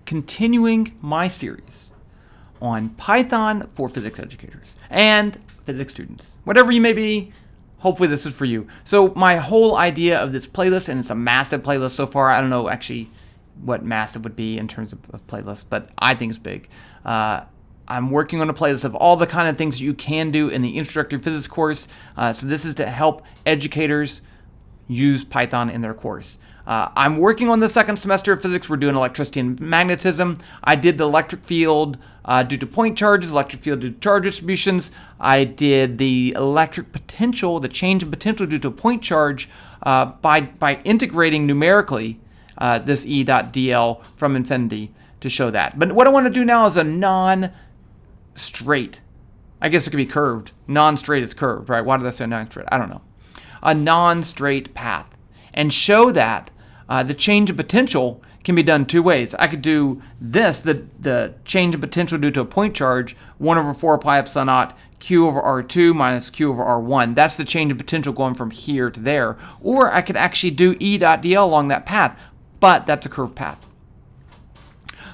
continuing my series on Python for physics educators and physics students. Whatever you may be, hopefully this is for you. So my whole idea of this playlist, and it's a massive playlist so far. I don't know actually what massive would be in terms of playlists, but I think it's big. I'm working on a playlist of all the kind of things that you can do in the introductory physics course. So this is to help educators use Python in their course. I'm working on the second semester of physics. We're doing electricity and magnetism. I did the electric field due to point charges, electric field due to charge distributions. I did the electric potential, the change in potential due to a point charge by integrating numerically this E.dl from infinity to show that. But what I want to do now is a non-straight. I guess it could be curved. Non-straight is curved, right? Why did I say non-straight? I don't know. A non-straight path. And show that the change of potential can be done two ways. I could do this, the change of potential due to a point charge, 1 over 4 pi epsilon naught q over r2 minus q over r1. That's the change of potential going from here to there. Or I could actually do E.dl along that path, but that's a curved path.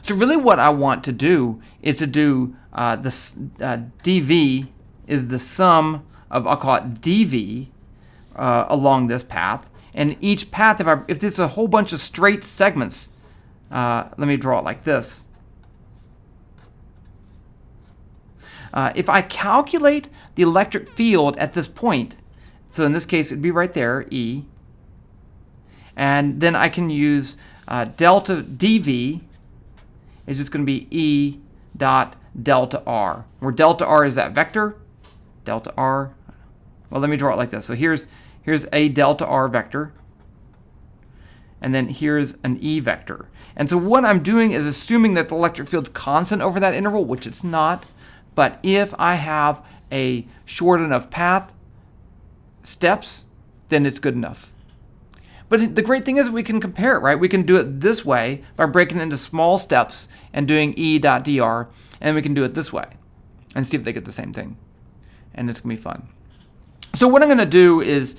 So really what I want to do is to do this dv is the sum of, I'll call it dv, along this path. And each path, if there's a whole bunch of straight segments, let me draw it like this. If I calculate the electric field at this point, so in this case it'd be right there, E, and then I can use delta dv is just going to be E dot delta r, where delta r is that vector, delta r. Well, let me draw it like this. So here's a delta r vector, and then here's an E vector. And so what I'm doing is assuming that the electric field's constant over that interval, which it's not. But if I have a short enough path, steps, then it's good enough. But the great thing is we can compare it, right? We can do it this way by breaking it into small steps and doing E.dr, and we can do it this way and see if they get the same thing. And it's going to be fun. So what I'm going to do is,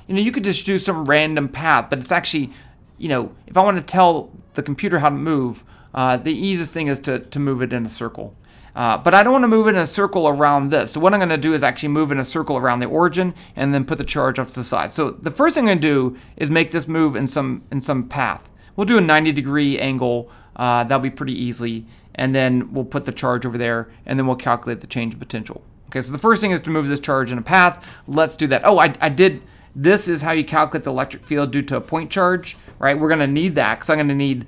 you could just do some random path, but it's actually, if I want to tell the computer how to move, the easiest thing is to move it in a circle. But I don't want to move it in a circle around this. So what I'm going to do is actually move in a circle around the origin and then put the charge off to the side. So the first thing I'm going to do is make this move in some path. We'll do a 90-degree angle. That'll be pretty easy. And then we'll put the charge over there, and then we'll calculate the change of potential. Okay, so the first thing is to move this charge in a path. Let's do that. Oh, I did. This is how you calculate the electric field due to a point charge, right? We're going to need that because I'm going to need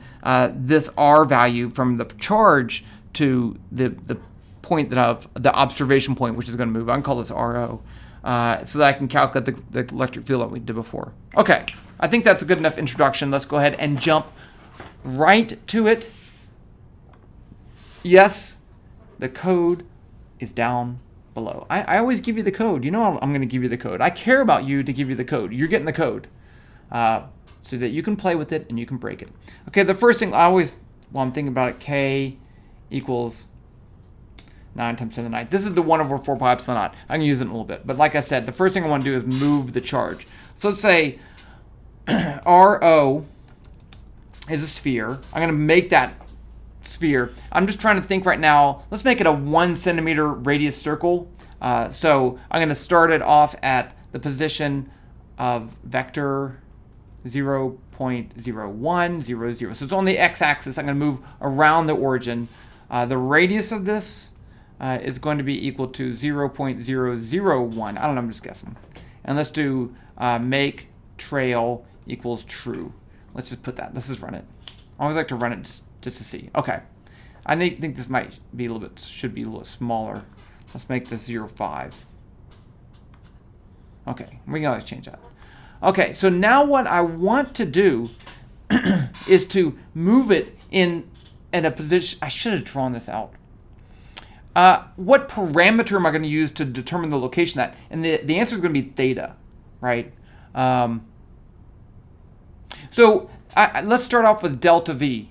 this R value from the charge to the point the observation point, which is going to move. I can call this RO, so that I can calculate the electric field that we did before. Okay, I think that's a good enough introduction. Let's go ahead and jump right to it. Yes, the code is down below. I always give you the code. I'm going to give you the code. I care about you to give you the code. You're getting the code so that you can play with it and you can break it. Okay, the first thing while I'm thinking about it, K equals 9 times 10 to the 9th. This is the 1 over 4 pi epsilon naught. I can use it in a little bit. But like I said, the first thing I want to do is move the charge. So let's say RO is a sphere. I'm going to make that sphere. I'm just trying to think right now. Let's make it a 1 centimeter radius circle. So I'm going to start it off at the position of vector 0.0100. So it's on the x-axis. I'm going to move around the origin. The radius of this is going to be equal to 0.001. I don't know, I'm just guessing. And let's do make trail equals true. Let's just put that. Let's just run it. I always like to run it just to see. Okay. I think this might be should be a little smaller. Let's make this 0.5. Okay, we can always change that. Okay, so now what I want to do is to move it in a position. I should have drawn this out. What parameter am I going to use to determine the location of that? And the answer is going to be theta, right? So let's start off with delta V.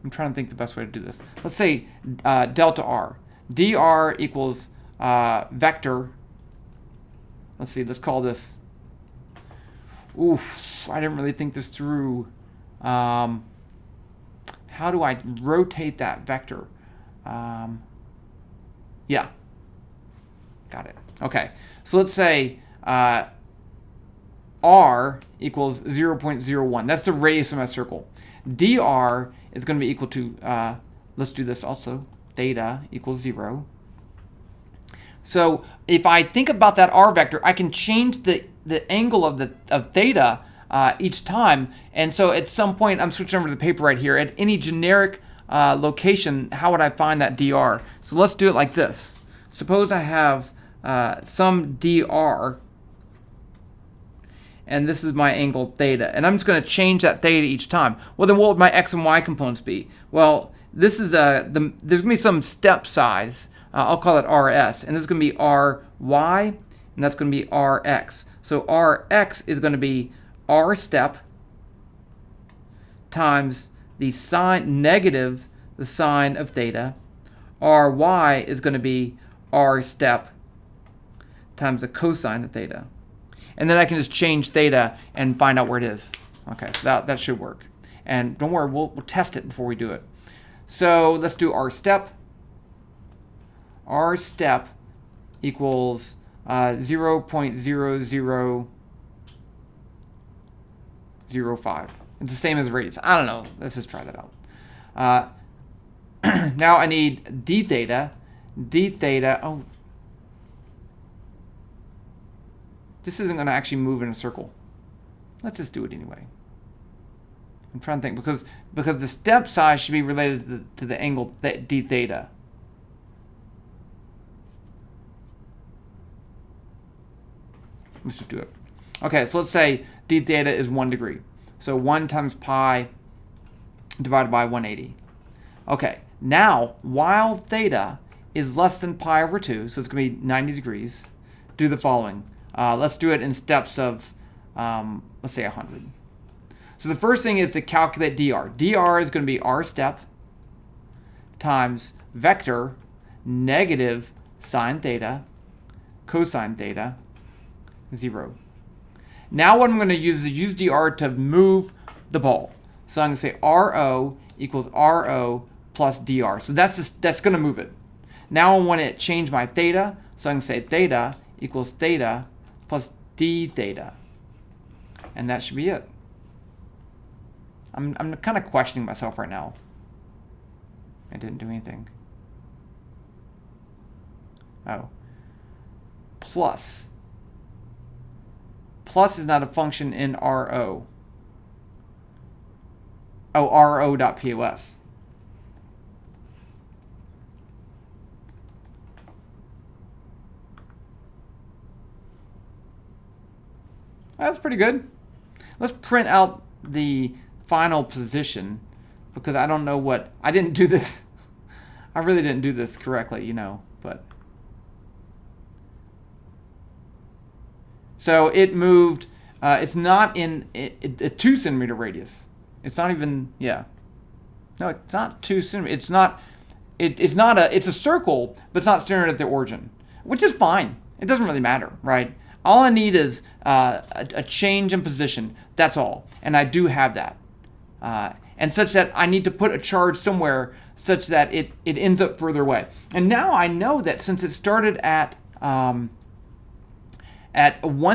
I'm trying to think the best way to do this. Let's say delta R. dr equals vector. Let's see, let's call this. Oof, I didn't really think this through. How how do I rotate that vector? Yeah, got it. Okay, so let's say r equals 0.01. That's the radius of my circle. dr is going to be equal to, let's do this also, theta equals 0. So if I think about that r vector, I can change the angle of theta each time. And so at some point, I'm switching over to the paper right here. At any generic location, how would I find that dr? So let's do it like this. Suppose I have some dr, and this is my angle theta. And I'm just going to change that theta each time. Well, then what would my x and y components be? Well, this is there's going to be some step size. I'll call it rs. And this is going to be ry, and that's going to be rx. So rx is going to be r step times the sine negative the sine of theta. Ry is going to be r step times the cosine of theta. And then I can just change theta and find out where it is. Okay, so that should work. And don't worry, we'll test it before we do it. So let's do r step. R step equals 0.0005. It's the same as radius. I don't know. Let's just try that out. Now I need d theta. D theta. Oh, this isn't going to actually move in a circle. Let's just do it anyway. I'm trying to think because the step size should be related to the angle d theta. Let's just do it. Okay, so let's say d theta is 1 degree. So 1 times pi divided by 180. Okay, now while theta is less than pi over 2, so it's going to be 90 degrees, do the following. Let's do it in steps of, let's say 100. So the first thing is to calculate dr. dr is going to be r step times vector negative sine theta cosine theta 0. Now what I'm going to use is dr to move the ball. So I'm going to say ro equals ro plus dr. So that's going to move it. Now I want to change my theta. So I can say theta equals theta plus d theta. And that should be it. I'm kind of questioning myself right now. I didn't do anything. Oh. Plus. Plus is not a function in RO. Oh, RO.POS. That's pretty good. Let's print out the final position because I don't know what, I didn't do this. I really didn't do this correctly, but. So it moved, it's not in a 2 centimeter radius. It's not even, yeah. No, it's not 2 centimeters. It's a circle, but it's not centered at the origin, which is fine. It doesn't really matter, right? All I need is a change in position. That's all. And I do have that. And such that I need to put a charge somewhere such that it ends up further away. And now I know that since it started at 1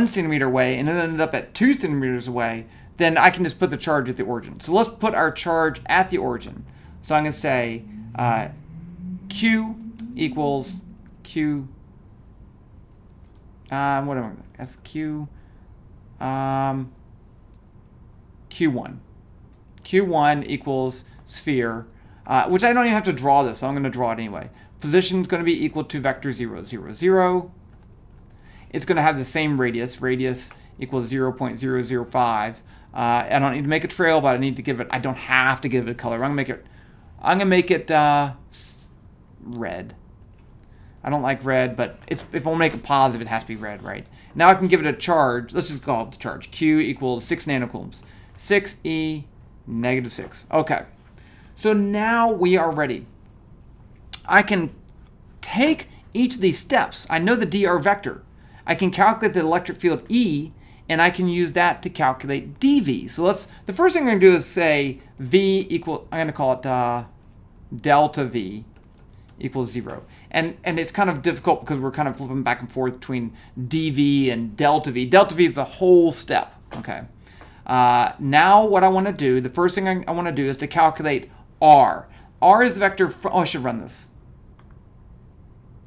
centimeter away and it ended up at 2 centimeters away, then I can just put the charge at the origin. So let's put our charge at the origin. So I'm going to say Q equals Q. What am I? That's Q. Q1. Q1 equals sphere, which I don't even have to draw this, but I'm going to draw it anyway. Position is going to be equal to vector 0, 0, 0. It's going to have the same radius. Radius equals 0.005. I don't need to make a trail, but I need to give it. I don't have to give it a color. I'm going to make it red. I don't like red, but if I'll make it positive, it has to be red, right? Now I can give it a charge. Let's just call it the charge. Q equals 6 nanocoulombs. 6e negative 6. Okay. So now we are ready. I can take each of these steps. I know the dr vector. I can calculate the electric field E, and I can use that to calculate dV. So the first thing I'm going to do is say V equal, I'm going to call it delta V equals 0. And it's kind of difficult because we're kind of flipping back and forth between dV and delta V. Delta V is a whole step, okay? Now what I want to do, the first thing I want to do is to calculate R. R is the vector, I should run this.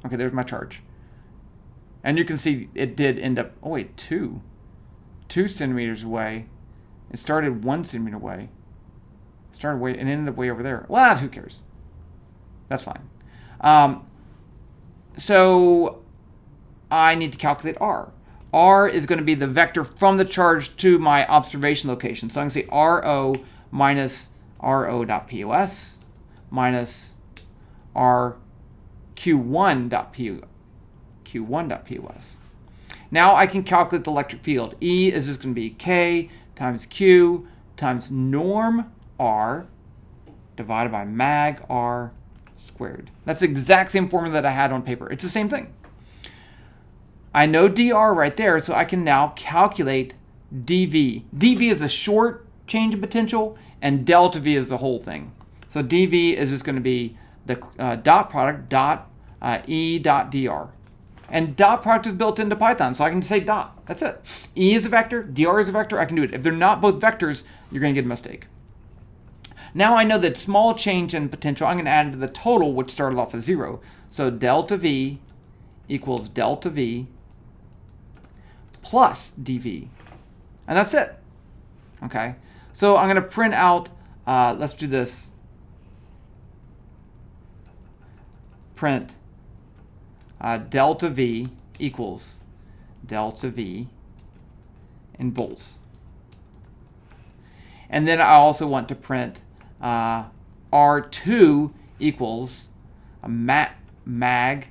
Okay, there's my charge. And you can see it did end up, 2 centimeters away. It started 1 centimeter away. It started way, and ended up way over there. Well, who cares? That's fine. So I need to calculate R. R is going to be the vector from the charge to my observation location. So I'm going to say RO minus RO.POS minus RQ1.POS. Now I can calculate the electric field. E is just going to be K times Q times norm R divided by mag R squared. That's the exact same formula that I had on paper. It's the same thing. I know dr right there, so I can now calculate dv. dv is a short change in potential, and delta v is the whole thing. So dv is just going to be the dot product dot e dot dr. And dot product is built into Python, so I can say dot. That's it. E is a vector, dr is a vector, I can do it. If they're not both vectors, you're going to get a mistake. Now I know that small change in potential, I'm going to add it to the total, which started off as 0. So delta V equals delta V plus dV. And that's it. Okay. So I'm going to print out, let's do this. Print delta V equals delta V in volts. And then I also want to print R2 equals mag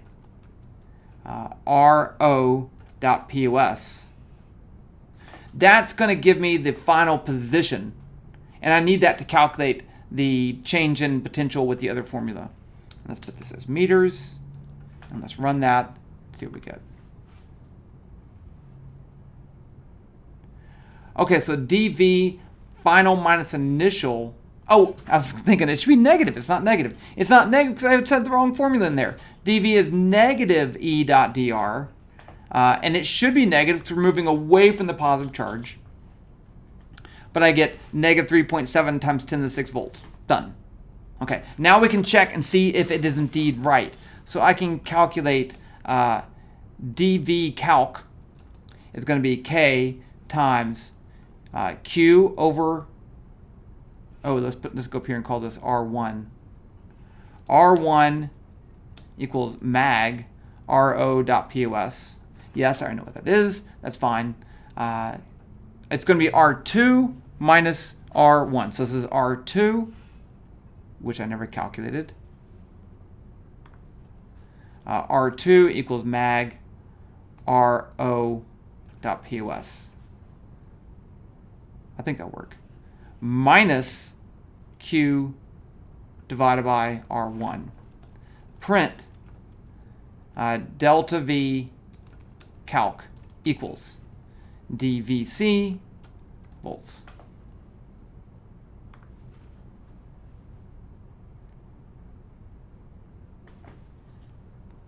RO.POS. That's going to give me the final position. And I need that to calculate the change in potential with the other formula. Let's put this as meters. And let's run that. See what we get. Okay, so dV final minus initial. Oh, I was thinking it should be negative. It's not negative. It's not negative because I said the wrong formula in there. dV is negative E dot dr. And it should be negative because we're moving away from the positive charge. But I get negative 3.7 times 10 to the 6 volts. Done. Okay, now we can check and see if it is indeed right. So I can calculate dV calc is going to be K times Q over, let's go up here and call this R1. R1 equals mag RO.POS. Yes, I know what that is. That's fine. It's going to be R2 minus R1. So this is R2, which I never calculated. R2 equals mag RO.POS. I think that'll work. Minus Q divided by R1. Print delta V calc equals dVc volts.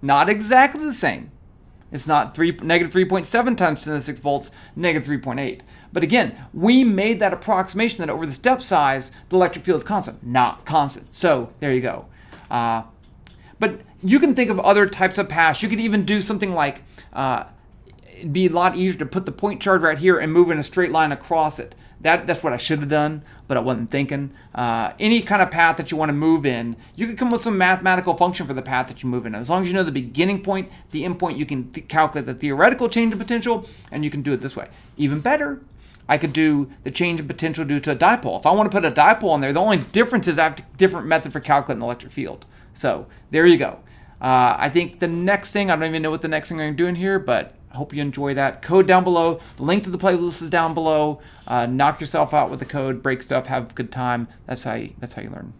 Not exactly the same. It's not negative 3.7 times 10 to the 6 volts, negative 3.8. But again, we made that approximation that over the step size, the electric field is constant. Not constant. So there you go. But you can think of other types of paths. You could even do something like, it'd be a lot easier to put the point charge right here and move in a straight line across it. That's what I should have done, but I wasn't thinking. Any kind of path that you want to move in, you can come up with some mathematical function for the path that you move in. As long as you know the beginning point, the end point, you can calculate the theoretical change in potential, and you can do it this way. Even better, I could do the change in potential due to a dipole. If I want to put a dipole in there, the only difference is I have a different method for calculating the electric field. So there you go. I think the next thing, I don't even know what the next thing I'm doing here, but I hope you enjoy that. Code down below. The link to the playlist is down below. Knock yourself out with the code, break stuff, have a good time. That's how you learn.